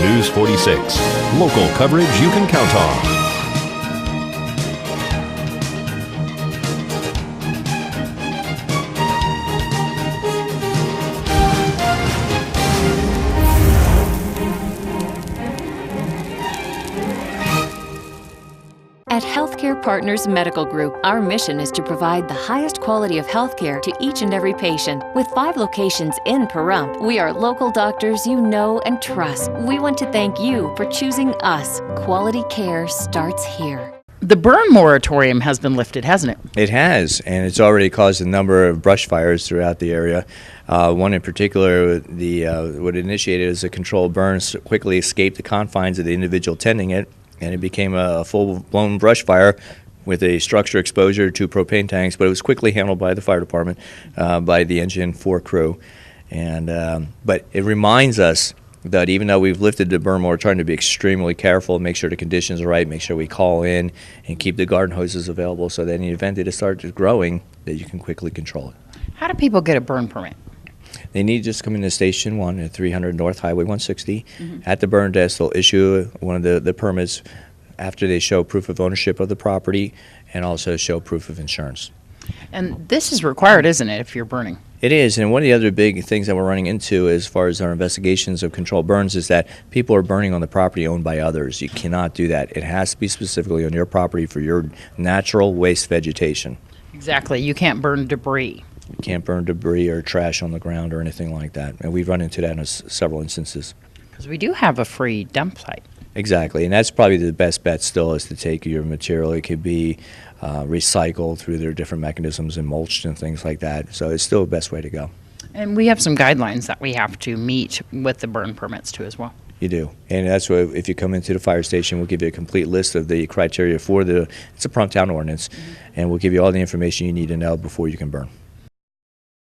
News 46. Local coverage you can count on. At Healthcare Partners Medical Group, our mission is to provide the highest quality of healthcare to each and every patient. With 5 locations in Pahrump, we are local doctors you know and trust. We want to thank you for choosing us. Quality care starts here. The burn moratorium has been lifted, hasn't it? It has, and it's already caused a number of brush fires throughout the area. One in particular, what initiated as a controlled burn quickly escaped the confines of the individual tending it, and it became a full-blown brush fire with a structure exposure to propane tanks, but it was quickly handled by the fire department, by the Engine 4 crew. But it reminds us that even though we've lifted the burn moratorium, to be extremely careful, make sure the conditions are right, make sure we call in and keep the garden hoses available so that in the event that it starts growing, that you can quickly control it. How do people get a burn permit? They need to just come into Station 1 at 300 North Highway 160. At the burn desk, they'll issue one of the permits after they show proof of ownership of the property and also show proof of insurance. And this is required, isn't it, if you're burning? It is, and one of the other big things that we're running into as far as our investigations of controlled burns is that people are burning on the property owned by others. You cannot do that. It has to be specifically on your property for your natural waste vegetation. Exactly. You can't burn debris. You can't burn debris or trash on the ground or anything like that. And we've run into that in several instances. Because we do have a free dump site. Exactly, and that's probably the best bet still, is to take your material. It could be recycled through their different mechanisms and mulched and things like that. So it's still the best way to go. And we have some guidelines that we have to meet with the burn permits too as well. You do, and that's why if you come into the fire station, we'll give you a complete list of the criteria for it's a Pahrump Town ordinance, and we'll give you all the information you need to know before you can burn.